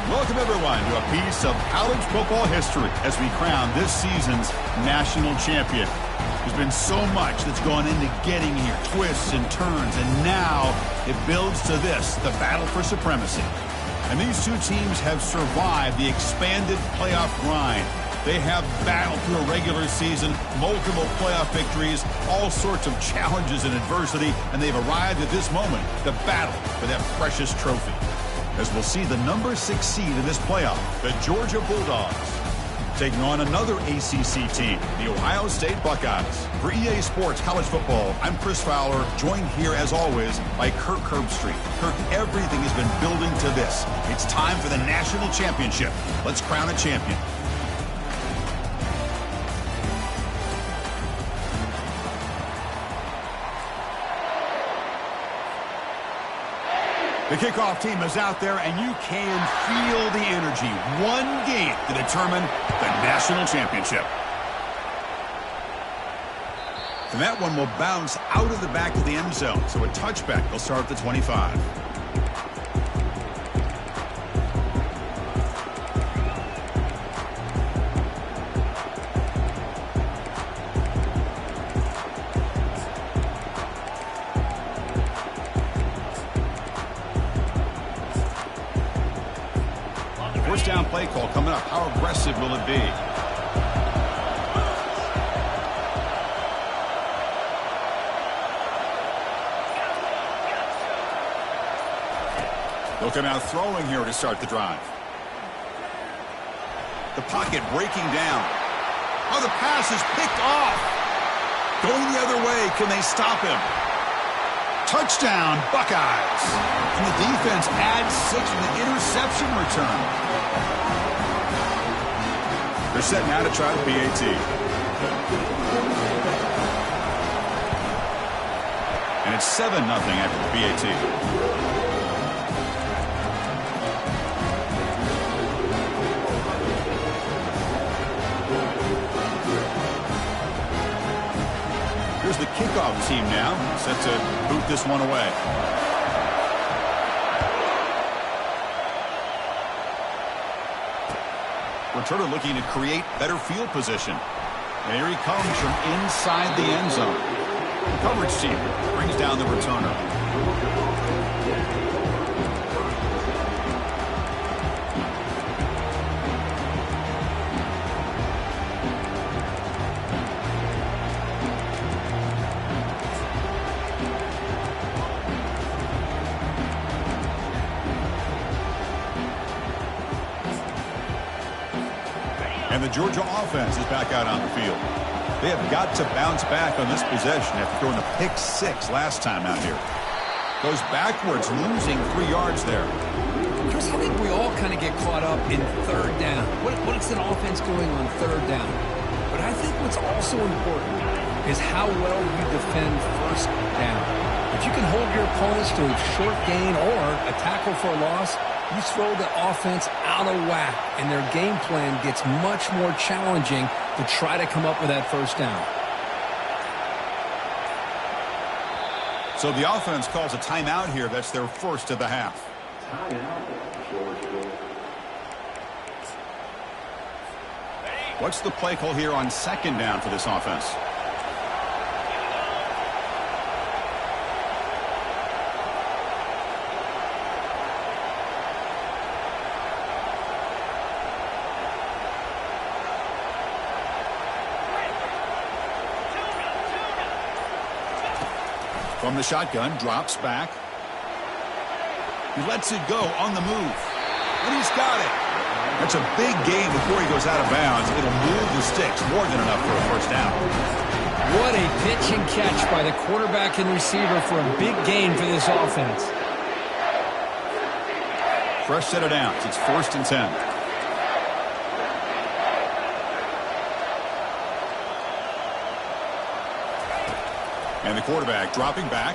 Welcome, everyone, to a piece of college football history as we crown this season's national champion. There's been so much that's gone into getting here, twists and turns, and now it builds to this, the battle for supremacy. And these two teams have survived the expanded playoff grind. They have battled through a regular season, multiple playoff victories, all sorts of challenges and adversity, and they've arrived at this moment, the battle for that precious trophy. As we'll see the number 6 seed in this playoff, the Georgia Bulldogs, taking on another ACC team, the Ohio State Buckeyes. For EA Sports College Football, I'm Chris Fowler, joined here as always by Kirk Herbstreit. Kirk, everything has been building to this. It's time for the national championship. Let's crown a champion. The kickoff team is out there, and you can feel the energy. One game to determine the national championship. And that one will bounce out of the back of the end zone. So a touchback will start at the 25. First down play call coming up. How aggressive will it be? They'll come out throwing here to start the drive. The pocket breaking down. Oh, the pass is picked off. Going the other way. Can they stop him? Touchdown, Buckeyes. And the defense adds 6 with an interception return. They're set now to try the PAT. And it's 7-0 after the PAT. Here's the kickoff team now, set to boot this one away. Returner looking to create better field position. And here he comes from inside the end zone. The coverage team brings down the returner. And the Georgia offense is back out on the field. They have got to bounce back on this possession after throwing a pick 6 last time out here. Goes backwards, losing 3 yards there. Chris, I think we all kind of get caught up in third down. What's an offense doing on third down? But I think what's also important is how well you defend first down. If you can hold your opponents to a short gain or a tackle for a loss, you throw the offense out of whack, and their game plan gets much more challenging to try to come up with that first down. So the offense calls a timeout here. That's their first of the half. What's the play call here on second down for this offense? From the shotgun, drops back. He lets it go on the move. And he's got it. That's a big gain before he goes out of bounds. It'll move the sticks more than enough for a first down. What a pitch and catch by the quarterback and receiver for a big gain for this offense. Fresh set of downs. It's 1st and 10. And the quarterback dropping back.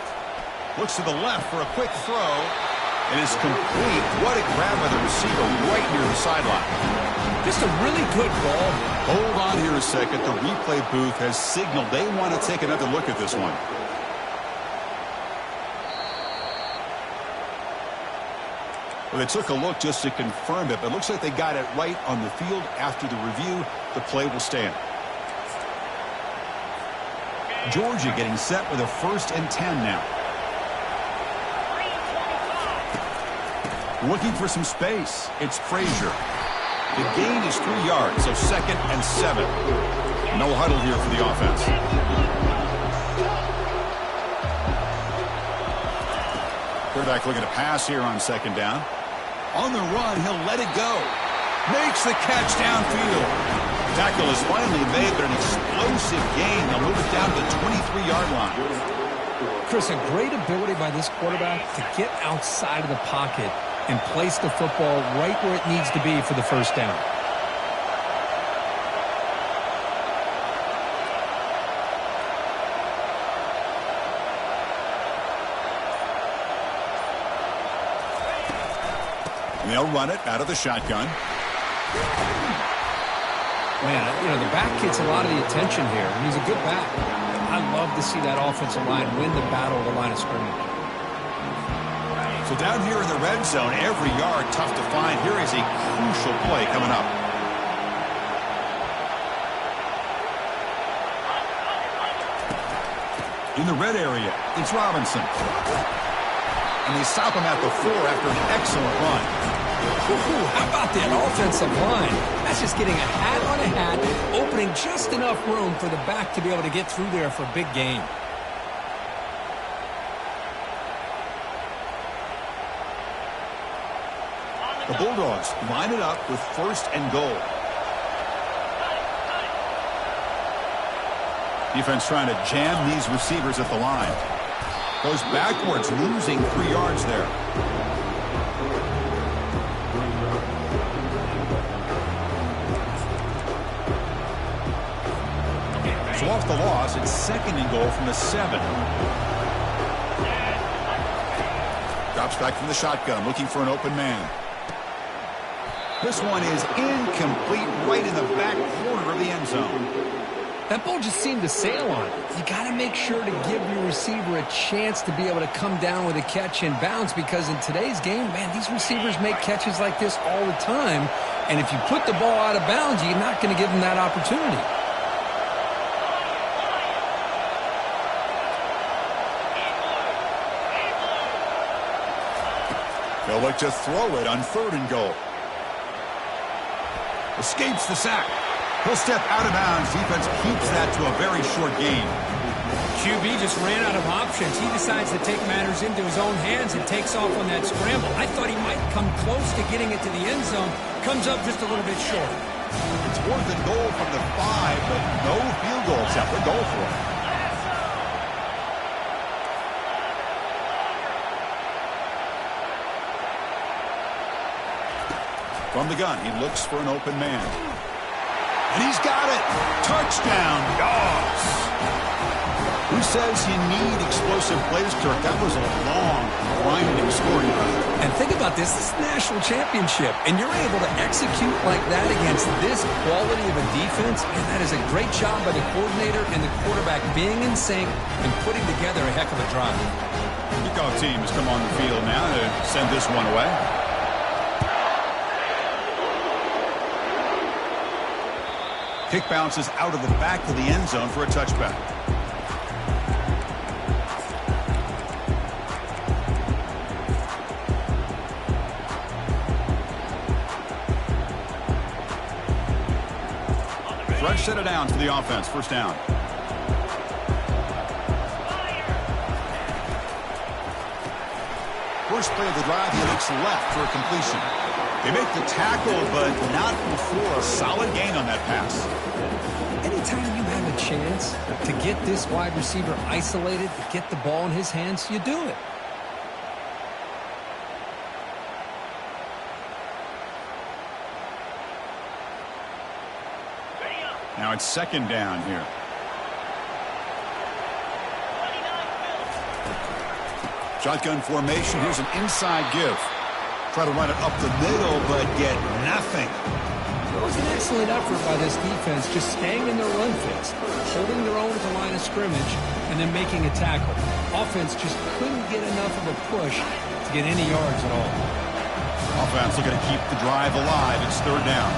Looks to the left for a quick throw. And it's complete. What a grab by the receiver right near the sideline. Just a really good ball. Hold on here a second. The replay booth has signaled they want to take another look at this one. Well, they took a look just to confirm it, but it looks like they got it right on the field. After the review, the play will stand. Georgia getting set with a 1st and 10 now. Looking for some space. It's Frazier. The gain is 3 yards, so 2nd and 7. No huddle here for the offense. Quarterback looking to pass here on 2nd down. On the run, he'll let it go. Makes the catch downfield. Tackle is finally made, but an explosive gain. They'll move it down to the 23-yard line. Chris, a great ability by this quarterback to get outside of the pocket and place the football right where it needs to be for the 1st down. They'll run it out of the shotgun. Man, you know, the back gets a lot of the attention here, and he's a good back. I love to see that offensive line win the battle of the line of scrimmage. So down here in the red zone, every yard tough to find. Here is a crucial play coming up. In the red area, it's Robinson. And they stop him at the 4 after an excellent run. How about that offensive line? That's just getting a hat on a hat, opening just enough room for the back to be able to get through there for a big gain. The Bulldogs line it up with 1st and goal. Defense trying to jam these receivers at the line. Goes backwards, losing 3 yards there. So off the loss, it's 2nd and goal from the 7. Drops back from the shotgun, looking for an open man. This one is incomplete, right in the back corner of the end zone. That ball just seemed to sail on it. You got to make sure to give your receiver a chance to be able to come down with a catch and bounce, because in today's game, man, these receivers make catches like this all the time. And if you put the ball out of bounds, you're not going to give them that opportunity. They'll look to throw it on 3rd and goal. Escapes the sack. He'll step out of bounds. Defense keeps that to a very short gain. QB just ran out of options. He decides to take matters into his own hands and takes off on that scramble. I thought he might come close to getting it to the end zone. Comes up just a little bit short. It's 4th and goal from the 5, but no field goal attempt. A goal for him. From the gun, he looks for an open man. And he's got it. Touchdown, Dogs. Who says you need explosive plays, Kirk? That was a long, grinding scoring run. And think about this. This is a national championship, and you're able to execute like that against this quality of a defense, and that is a great job by the coordinator and the quarterback being in sync and putting together a heck of a drive. Kickoff team has come on the field now to send this one away. Kick bounces out of the back of the end zone for a touchback. Fresh set of downs for the offense. 1st down. First play of the drive, he looks left for a completion. They make the tackle, but not before a solid gain on that pass. Anytime you have a chance to get this wide receiver isolated, to get the ball in his hands, you do it. Now it's 2nd down here. Shotgun formation. Here's an inside give. Try to run it up the middle, but get nothing. It was an excellent effort by this defense, just staying in their run fits, holding their own at the line of scrimmage, and then making a tackle. Offense just couldn't get enough of a push to get any yards at all. Offense looking to keep the drive alive. It's third down.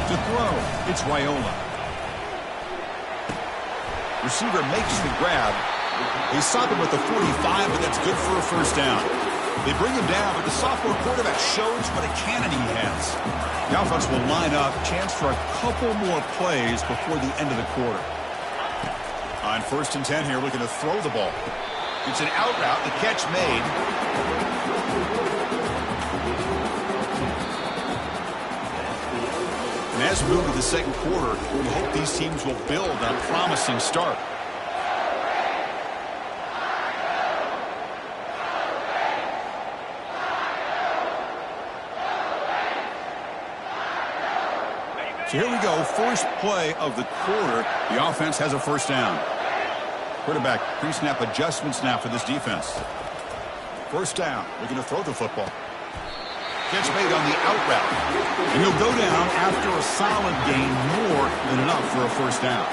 To throw, it's Raiola. Receiver makes the grab. They stop him with the 45, but that's good for a first down. They bring him down, but the sophomore quarterback shows what a cannon he has. The offense will line up. Chance for a couple more plays before the end of the quarter. On 1st and 10 here, looking to throw the ball. It's an out route. The catch made. And as we move to the second quarter, we hope these teams will build on a promising start. So here we go, first play of the quarter. The offense has a first down. Quarterback pre-snap adjustments now for this defense. First down, looking to throw the football. Catch made on the out route. And he'll go down after a solid gain, more than enough for a first down.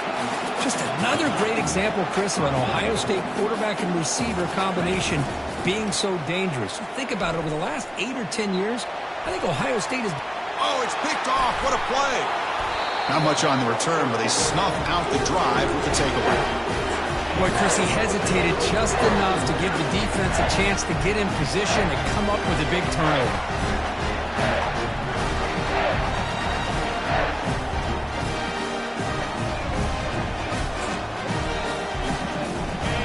Just another great example, Chris, of an Ohio State quarterback and receiver combination being so dangerous. Think about it, over the last 8 or 10 years, I think Ohio State is... Oh, it's picked off. What a play. Not much on the return, but they snuff out the drive with the takeaway. Boy, Chris, he hesitated just enough to give the defense a chance to get in position and come up with a big turnover.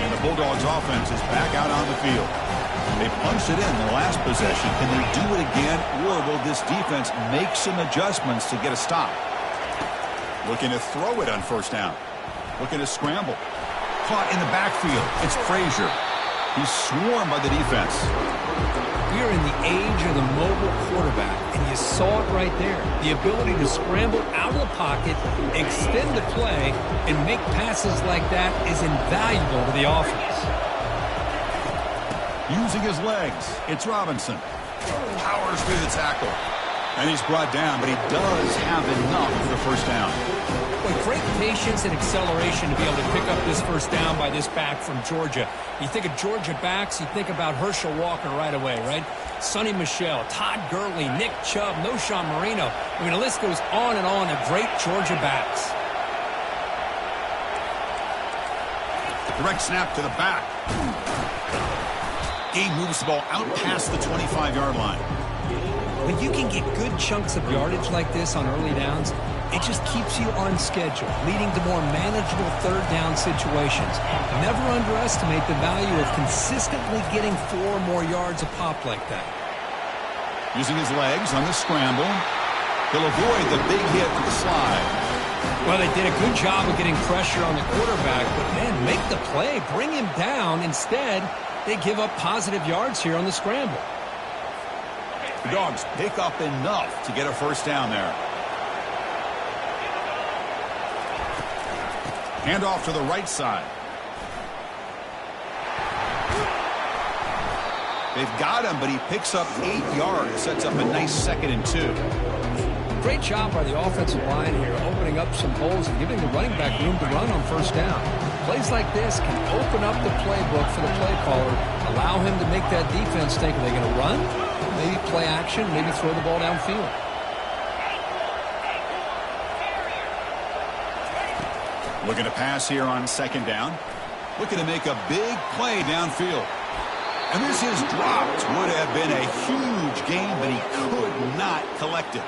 And the Bulldogs offense is back out on the field. They punched it in the last possession. Can they do it again, or will this defense make some adjustments to get a stop? Looking to throw it on first down. Looking to scramble. Caught in the backfield. It's Frazier. He's swarmed by the defense. We are in the age of the mobile quarterback, and you saw it right there. The ability to scramble out of the pocket, extend the play, and make passes like that is invaluable to the offense. Using his legs, it's Robinson. Powers through the tackle. And he's brought down, but he does have enough for the first down. With great patience and acceleration to be able to pick up this first down by this back from Georgia. You think of Georgia backs, you think about Herschel Walker right away, right? Sonny Michel, Todd Gurley, Nick Chubb, Noshawn Marino. I mean, the list goes on and on of great Georgia backs. Direct snap to the back. He moves the ball out past the 25-yard line. When you can get good chunks of yardage like this on early downs, it just keeps you on schedule, leading to more manageable third down situations. Never underestimate the value of consistently getting 4 or more yards a pop like that. Using his legs on the scramble. He'll avoid the big hit with the slide. Well, they did a good job of getting pressure on the quarterback, but man, make the play, bring him down. Instead, they give up positive yards here on the scramble. The Dogs pick up enough to get a first down there. Handoff to the right side. They've got him, but he picks up 8 yards. Sets up a nice 2nd and 2. Great job by the offensive line here, opening up some holes and giving the running back room to run on first down. Plays like this can open up the playbook for the play caller, allow him to make that defense think, are they going to run? Maybe play action, maybe throw the ball downfield. Looking to pass here on 2nd down. Looking to make a big play downfield. And this is dropped. Would have been a huge gain, but he could not collect it.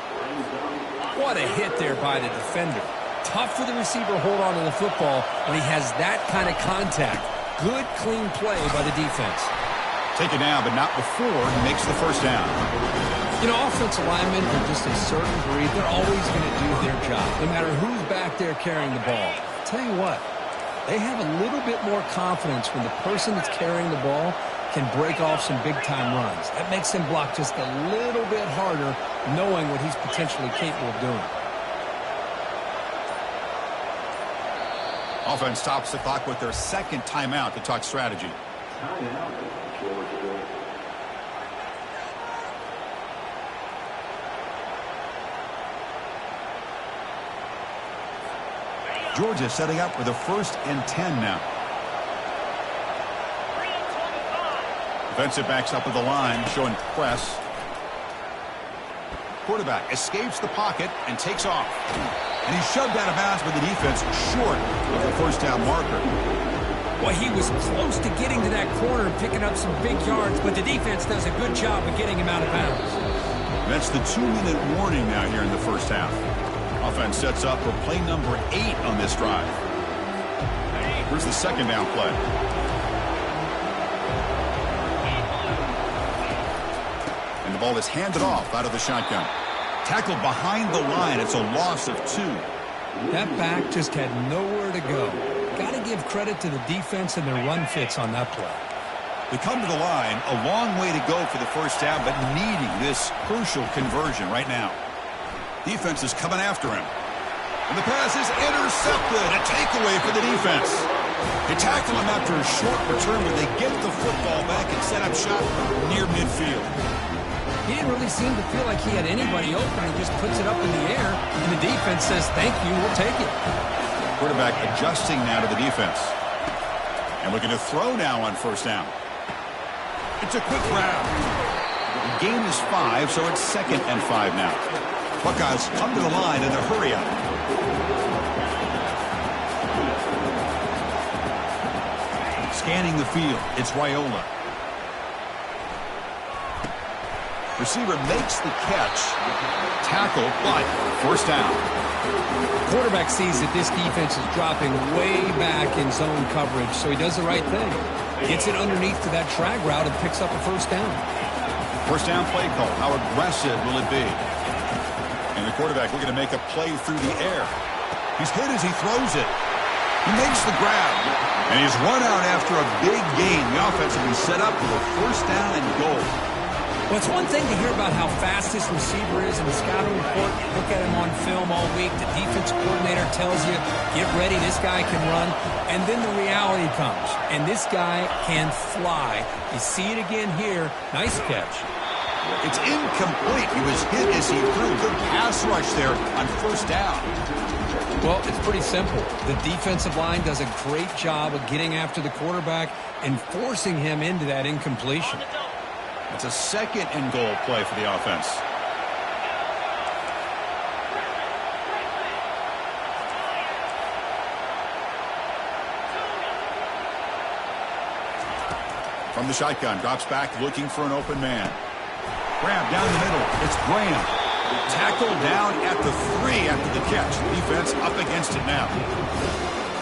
What a hit there by the defender. Tough for the receiver to hold on to the football when he has that kind of contact. Good, clean play by the defense. Taken down, but not before he makes the first down. You know, offensive linemen are just a certain breed. They're always going to do their job, no matter who's back there carrying the ball. I'll tell you what, they have a little bit more confidence when the person that's carrying the ball can break off some big-time runs. That makes him block just a little bit harder, knowing what he's potentially capable of doing. Offense stops the clock with their 2nd timeout to talk strategy. Georgia setting up with a 1st and 10 now. Defensive backs up with the line, showing press. Quarterback escapes the pocket and takes off. And he's shoved out of bounds by the defense short of the first down marker. Well, he was close to getting to that corner and picking up some big yards, but the defense does a good job of getting him out of bounds. That's the 2-minute warning now here in the first half. Offense sets up for play number 8 on this drive. Here's the second down play. And the ball is handed off out of the shotgun. Tackled behind the line. It's a loss of 2. That back just had nowhere to go. Got to give credit to the defense and their run fits on that play. They come to the line, a long way to go for the first down, but needing this crucial conversion right now. Defense is coming after him. And the pass is intercepted. A takeaway for the defense. They tackle him after a short return, but they get the football back and set up shop near midfield. He didn't really seem to feel like he had anybody open. He just puts it up in the air, and the defense says, thank you, we'll take it. Quarterback adjusting now to the defense. And looking to throw now on first down. It's a quick grab. The gain is 5, so it's 2nd and 5 now. Buckeyes come to the line in a hurry-up. Scanning the field, it's Raiola. Receiver makes the catch. Tackle, but first down. Quarterback sees that this defense is dropping way back in zone coverage, so he does the right thing. Gets it underneath to that drag route and picks up a first down. First down play call. How aggressive will it be? And the quarterback looking to make a play through the air. He's hit as he throws it. He makes the grab. And he's run out after a big gain. The offense will be set up for a first down and goal. Well, it's one thing to hear about how fast this receiver is in the scouting report. You look at him on film all week. The defense coordinator tells you, get ready, this guy can run. And then the reality comes. And this guy can fly. You see it again here. Nice catch. It's incomplete. He was hit as he threw. Good pass rush there on first down. Well, it's pretty simple. The defensive line does a great job of getting after the quarterback and forcing him into that incompletion. It's a 2nd and goal play for the offense. From the shotgun, drops back looking for an open man. Grab down the middle. It's Graham. Tackled down at the 3 after the catch. Defense up against it now.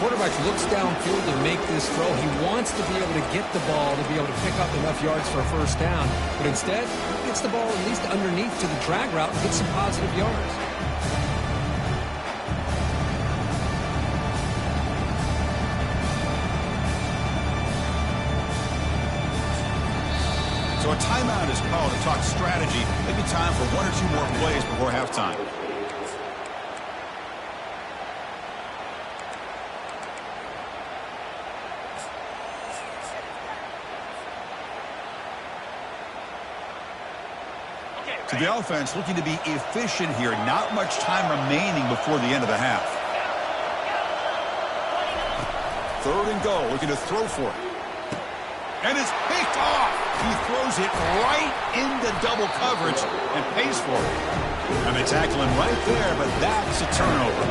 Quarterback looks downfield to make this throw. He wants to be able to get the ball to be able to pick up enough yards for a first down. But instead, he gets the ball at least underneath to the drag route and gets some positive yards. So a timeout is called to talk strategy. Maybe time for 1 or 2 more plays before halftime. So the offense looking to be efficient here. Not much time remaining before the end of the half. 3rd and goal. Looking to throw for it. And it's picked off. He throws it right into double coverage and pays for it. And they tackle him right there, but that's a turnover.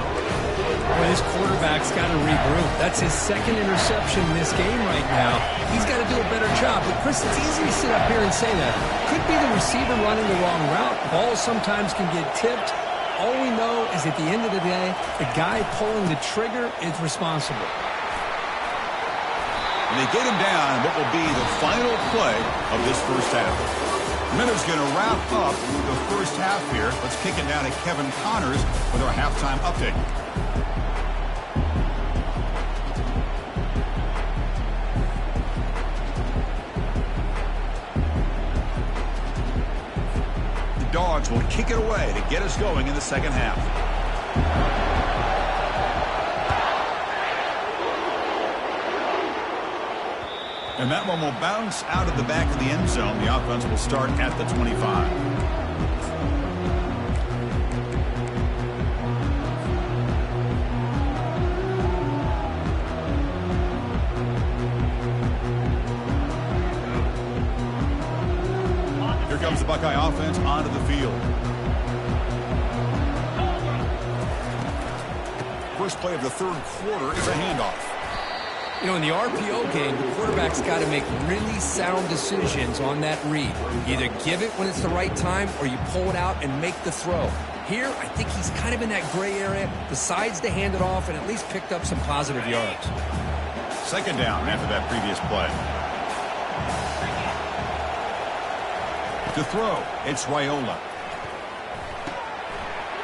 Well, his quarterback's got to regroup. That's his 2nd interception in this game right now. He's got to do a better job. But, Chris, it's easy to sit up here and say that. Could be the receiver running the wrong route. Balls sometimes can get tipped. All we know is at the end of the day, the guy pulling the trigger is responsible. And they get him down what will be the final play of this first half. Miller's going to wrap up the first half here. Let's kick it down to Kevin Connors with our halftime update. The Dogs will kick it away to get us going in the second half. And that one will bounce out of the back of the end zone. The offense will start at the 25. Here comes the Buckeye offense onto the field. first play of the third quarter is a handoff. You know, in the RPO game, the quarterback's got to make really sound decisions on that read. Either give it when it's the right time or you pull it out and make the throw. Here, I think he's kind of in that gray area, decides to hand it off and at least picked up some positive yards. Second down after that previous play. To throw, it's Raiola.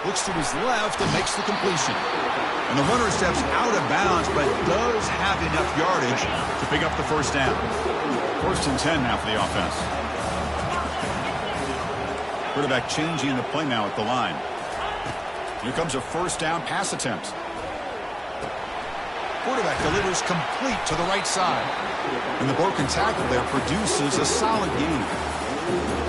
Looks to his left and makes the completion. And the runner steps out of bounds, but does have enough yardage to pick up the first down. 1st and 10 now for the offense. Quarterback changing the play now at the line. Here comes a first down pass attempt. Quarterback delivers complete to the right side. And the broken tackle there produces a solid gain.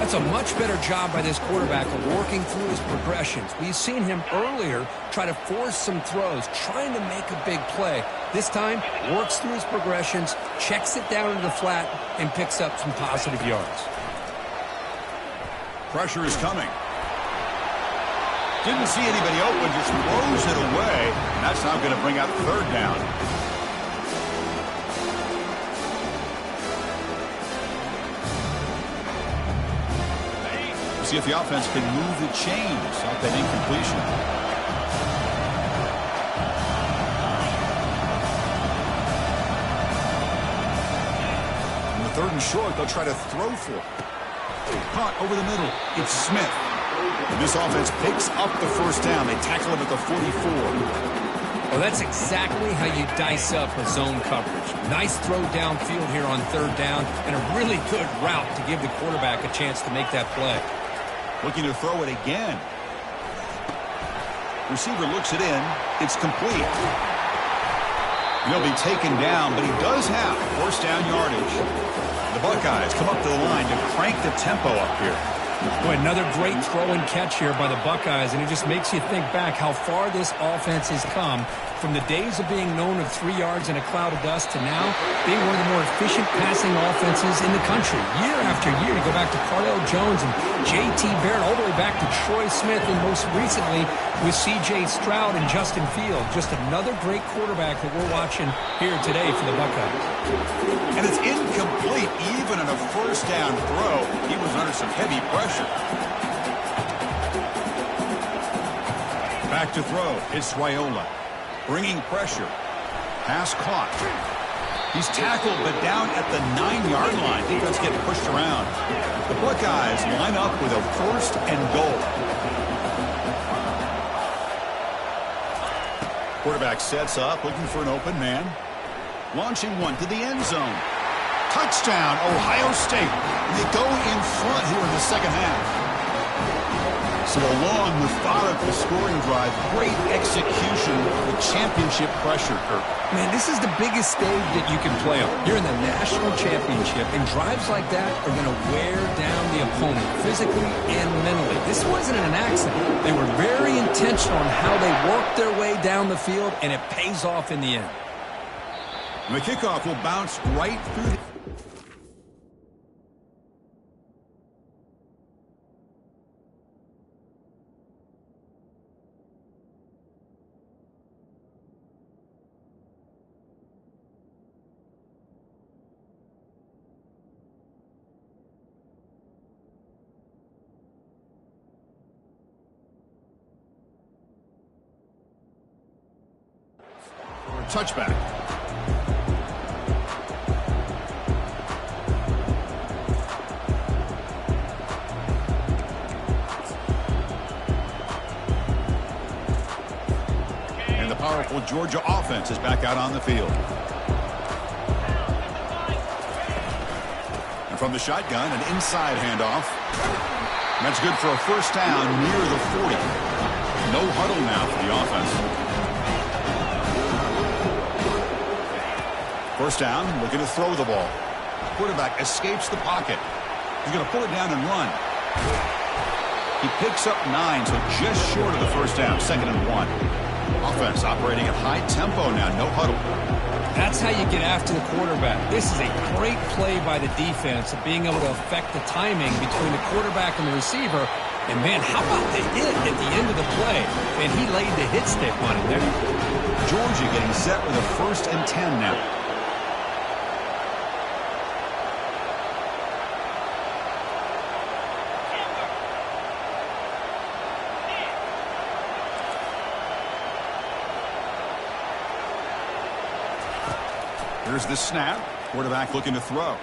That's a much better job by this quarterback of working through his progressions. We've seen him earlier try to force some throws, trying to make a big play. This time, works through his progressions, checks it down into the flat, and picks up some positive yards. Pressure is coming. Didn't see anybody open, just throws it away. And that's now going to bring out third down. See if the offense can move the chains off that incompletion. In the 3rd and short, they'll try to throw for it. Caught over the middle. It's Smith. And this offense picks up the first down. They tackle him at the 44. Well, that's exactly how you dice up a zone coverage. Nice throw downfield here on 3rd down, and a really good route to give the quarterback a chance to make that play. Looking to throw it again. Receiver looks it in. It's complete. He'll be taken down, but he does have first down yardage. The Buckeyes come up to the line to crank the tempo up here. Boy, another great throw and catch here by the Buckeyes, and it just makes you think back how far this offense has come from the days of being known of 3 yards in a cloud of dust to now being one of the more efficient passing offenses in the country. Year after year, you go back to Cardell Jones and J.T. Barrett, all the way back to Troy Smith, and most recently with C.J. Stroud and Justin Fields. Just another great quarterback that we're watching here today for the Buckeyes. And it's incomplete even on a first down throw. He was under some heavy pressure. Back to throw. It's Raiola. Bringing pressure. Pass caught. He's tackled, but down at the 9-yard line. Defense getting pushed around. The Buckeyes line up with a 1st and goal. Quarterback sets up, looking for an open man. Launching one to the end zone. Touchdown, Ohio State. They go in front here in the second half. So a long, methodical scoring drive. Great execution with championship pressure, Kirk. Man, this is the biggest stage that you can play on. You're in the national championship, and drives like that are going to wear down the opponent physically and mentally. This wasn't an accident. They were very intentional on how they worked their way down the field, and it pays off in the end. And the kickoff will bounce right through the... touchback. And the powerful Georgia offense is back out on the field. And from the shotgun, an inside handoff. And that's good for a first down near the 40. No huddle now for the offense. First down, looking to throw the ball. Quarterback escapes the pocket. He's going to pull it down and run. He picks up 9, so just short of the first down, 2nd and 1. Offense operating at high tempo now, no huddle. That's how you get after the quarterback. This is a great play by the defense of being able to affect the timing between the quarterback and the receiver, And, man, how about the hit at the end of the play? And he laid the hit stick on it there. Georgia getting set with a 1st and 10 now. Here's the snap. Quarterback looking to throw.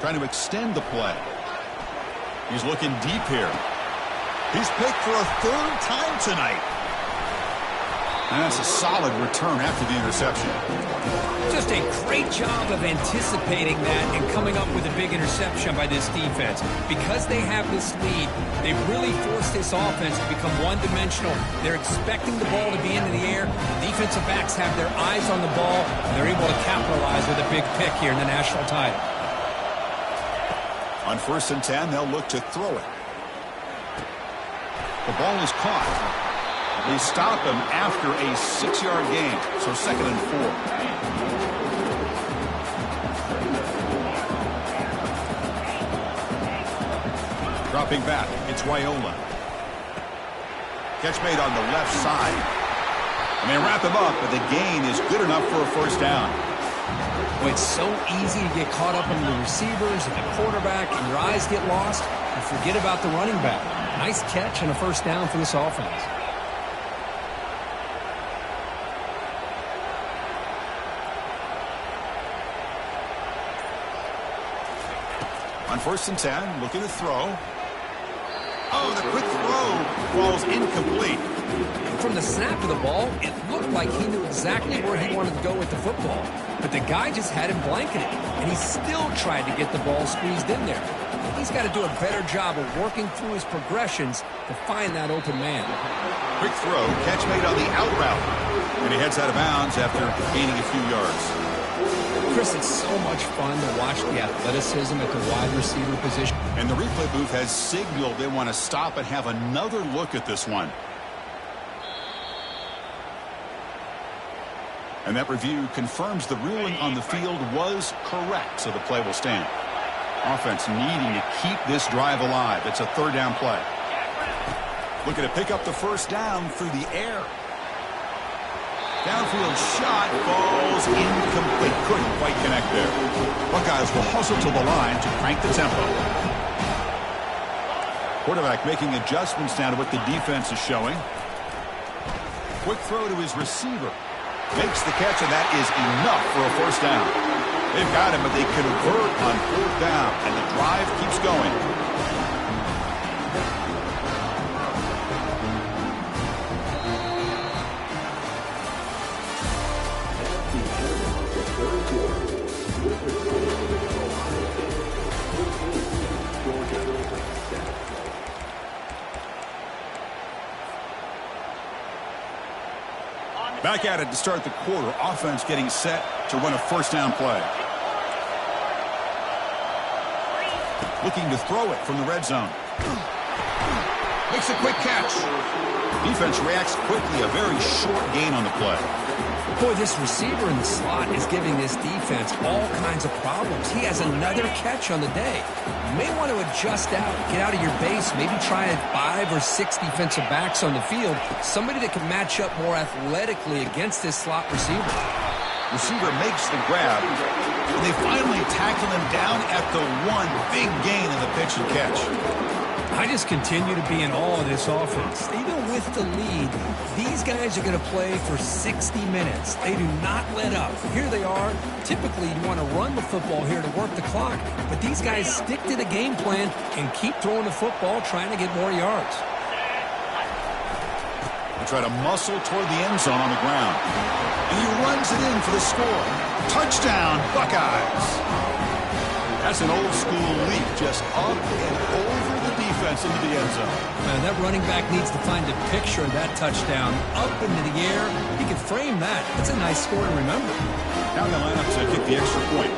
Trying to extend the play. He's looking deep here. He's picked for a 3rd time tonight. And that's a solid return after the interception. Just a great job of anticipating that and coming up with a big interception by this defense. Because they have this lead, they really forced this offense to become one-dimensional. They're expecting the ball to be into the air. Defensive backs have their eyes on the ball, and they're able to capitalize with a big pick here in the national title. On 1st and 10, they'll look to throw it. The ball is caught. They stop him after a 6-yard gain, so 2nd and 4. Dropping back, it's Raiola. Catch made on the left side. And they wrap him up, but the gain is good enough for a 1st down. Well, it's so easy to get caught up in the receivers and the quarterback, and your eyes get lost. You forget about the running back. Nice catch and a 1st down for this offense. On 1st and 10, looking to throw. Oh, the quick throw falls incomplete. From the snap of the ball, it looked like he knew exactly where he wanted to go with the football. But the guy just had him blanketed, and he still tried to get the ball squeezed in there. He's got to do a better job of working through his progressions to find that open man. Quick throw, catch made on the out route. And he heads out of bounds after gaining a few yards. Chris, it's so much fun to watch the athleticism at the wide receiver position. And the replay booth has signaled they want to stop and have another look at this one. And that review confirms the ruling on the field was correct, so the play will stand. Offense needing to keep this drive alive. It's a 3rd down play. Looking to pick up the 1st down through the air. Downfield shot falls incomplete. Couldn't quite connect there. Buckeyes will hustle to the line to crank the tempo. Quarterback making adjustments down to what the defense is showing. Quick throw to his receiver. Makes the catch, and that is enough for a 1st down. They've got him, but they convert on 4th down, and the drive keeps going. Back at it to start the quarter. Offense getting set to run a 1st down play. Looking to throw it from the red zone. Makes a quick catch. Defense reacts quickly. A very short gain on the play. Boy, this receiver in the slot is giving this defense all kinds of problems. He has another catch on the day. You may want to adjust out, get out of your base, maybe try 5 or 6 defensive backs on the field, somebody that can match up more athletically against this slot receiver. Receiver makes the grab, and they finally tackle him down at the 1. Big gain in the pitch and catch. I just continue to be in awe of this offense. Even with the lead, these guys are going to play for 60 minutes. They do not let up. Here they are. Typically, you want to run the football here to work the clock, but these guys stick to the game plan and keep throwing the football, trying to get more yards. They try to muscle toward the end zone on the ground. And he runs it in for the score. Touchdown, Buckeyes. That's an old-school leap, just up and over the defense into the end zone. Man, that running back needs to find a picture of that touchdown. Up into the air. He can frame that. That's a nice score to remember. Now they line up to kick the extra point.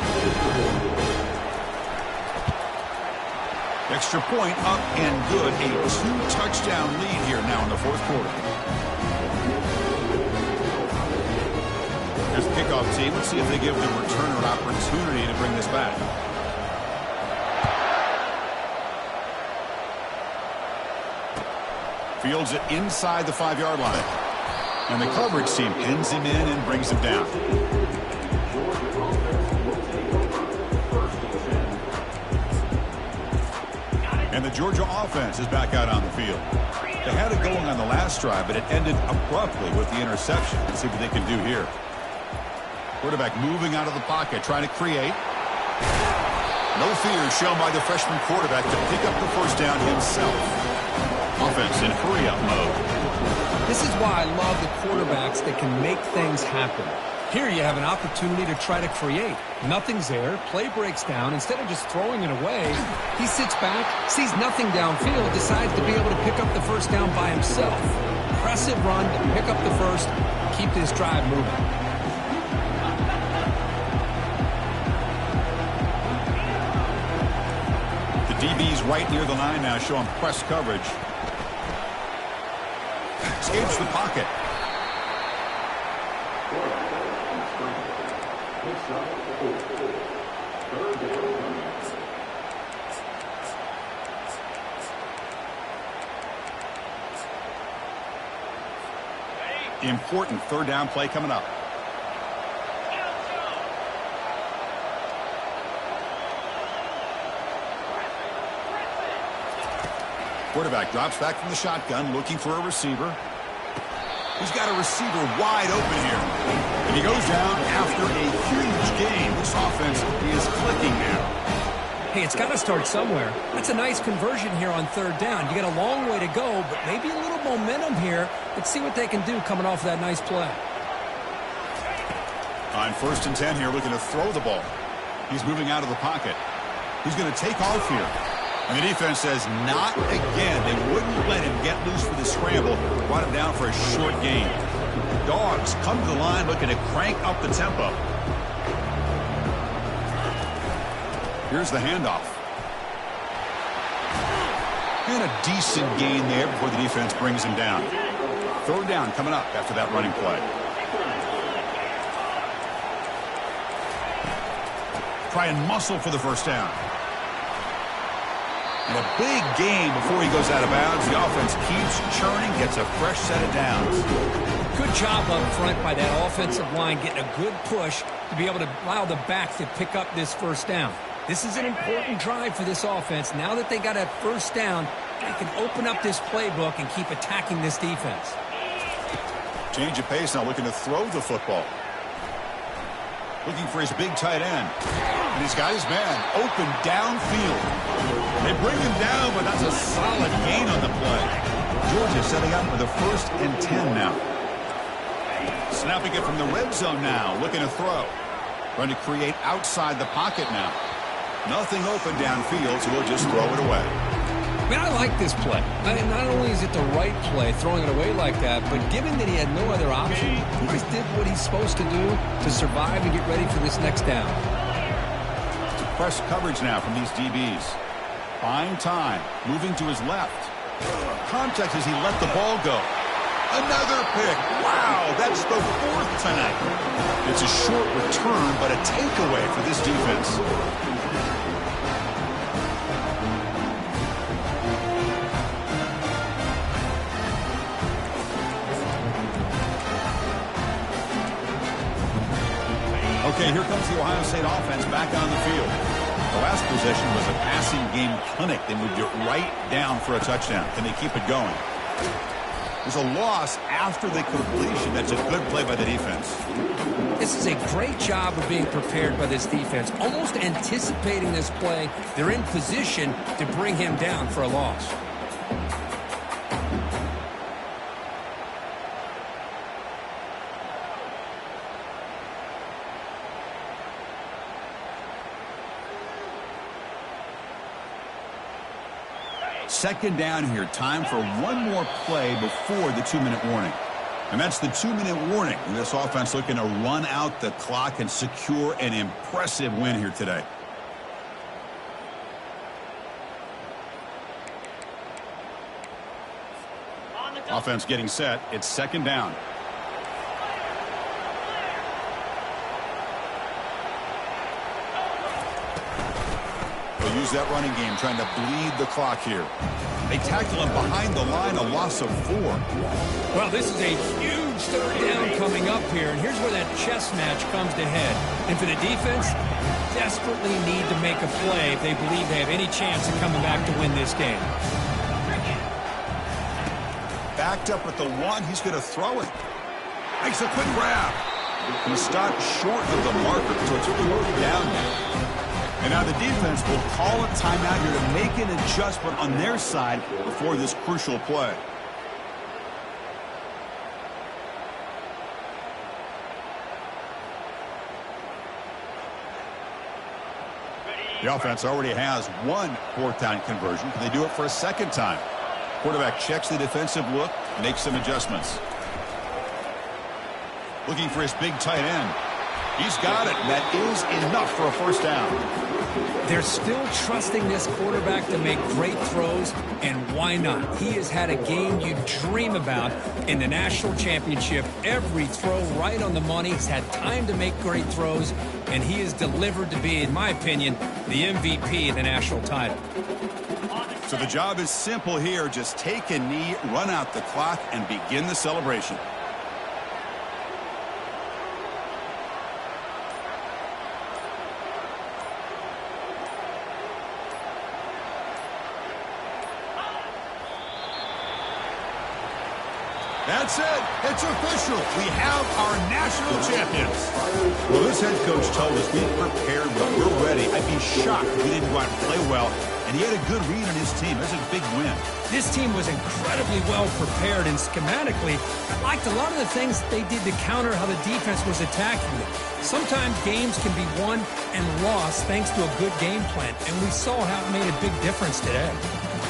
Extra point up and good. A 2-touchdown lead here now in the 4th quarter. Here's the kickoff team. Let's see if they give the returner an opportunity to bring this back. Fields it inside the 5-yard line. And the coverage team pins him in and brings him down. And the Georgia offense is back out on the field. They had it going on the last drive, but it ended abruptly with the interception. Let's see what they can do here. Quarterback moving out of the pocket, trying to create. No fear shown by the freshman quarterback to pick up the first down himself. Offense in hurry-up mode. This is why I love the quarterbacks that can make things happen. Here you have an opportunity to try to create. Nothing's there. Play breaks down. Instead of just throwing it away, he sits back, sees nothing downfield, decides to be able to pick up the first down by himself. Impressive run to pick up the first, keep this drive moving. The DB's right near the line now, showing press coverage. Escapes the pocket. Important third down play coming up. Quarterback drops back from the shotgun, looking for a receiver. He's got a receiver wide open here. And he goes down after a huge gain. This offense is clicking now. Hey, it's got to start somewhere. That's a nice conversion here on third down. You got a long way to go, but maybe a little momentum here. Let's see what they can do coming off that nice play. On 1st and 10 here, looking to throw the ball. He's moving out of the pocket. He's going to take off here. And the defense says, not again. They wouldn't let him get loose for the scramble. Brought him down for a short gain. Dogs come to the line looking to crank up the tempo. Here's the handoff. And a decent gain there before the defense brings him down. Third down coming up after that running play. Try and muscle for the first down. And a big gain before he goes out of bounds. The offense keeps churning, gets a fresh set of downs. Good job up front by that offensive line, getting a good push to be able to allow the back to pick up this first down. This is an important drive for this offense. Now that they got a first down, they can open up this playbook and keep attacking this defense. Change of pace now, looking to throw the football. Looking for his big tight end. And he's got his man open downfield. They bring him down, but that's a solid gain on the play. Georgia setting up with a 1st and 10 now. Snapping it from the red zone now, looking to throw. Trying to create outside the pocket now. Nothing open downfield, so we'll just throw it away. Man, I like this play. Not only is it the right play, throwing it away like that, but given that he had no other option, he just did what he's supposed to do to survive and get ready for this next down. Press coverage now from these DBs. Fine time, moving to his left. Contact as he let the ball go. Another pick. Wow, that's the 4th tonight. It's a short return, but a takeaway for this defense. Okay, here comes the Ohio State offense back on the field. The last possession was a passing game clinic. They moved it right down for a touchdown. Can they keep it going? There's a loss after the completion. That's a good play by the defense. This is a great job of being prepared by this defense. Almost anticipating this play, they're in position to bring him down for a loss. Second down here. Time for one more play before the 2-minute warning. And that's the 2-minute warning. And this offense looking to run out the clock and secure an impressive win here today. Offense getting set. It's second down. They'll use that running game, trying to bleed the clock here. They tackle him behind the line, a loss of 4. Well, this is a huge third down coming up here, and here's where that chess match comes to head. And for the defense, desperately need to make a play if they believe they have any chance of coming back to win this game. Backed up at the 1, he's going to throw it. Makes a quick grab. He stopped short of the marker, so it's 4th down now. And now the defense will call a timeout here to make an adjustment on their side before this crucial play. The offense already has 1 4th down conversion. Can they do it for a second time? Quarterback checks the defensive look, makes some adjustments. Looking for his big tight end. He's got it. That is enough for a 1st down. They're still trusting this quarterback to make great throws, and why not? He has had a game you dream about in the national championship. Every throw right on the money. He's had time to make great throws, and he is delivered to be, in my opinion, the MVP of the national title. So the job is simple here. Just take a knee, run out the clock, and begin the celebration. That's it. It's official. We have our national champions. Well, this head coach told us we've prepared well. We're ready. I'd be shocked if we didn't go out and play well. And he had a good read on his team. That's a big win. This team was incredibly well prepared, and schematically, I liked a lot of the things they did to counter how the defense was attacking them. Sometimes games can be won and lost thanks to a good game plan, and we saw how it made a big difference today.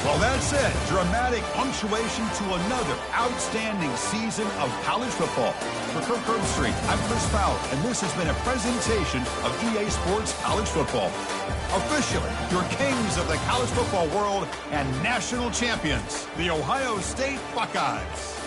Well, that's it. Dramatic punctuation to another outstanding season of college football. For Kirk Herbstreit, I'm Chris Fowler, and this has been a presentation of EA Sports College Football. Officially, your kings of the college football world and national champions, the Ohio State Buckeyes.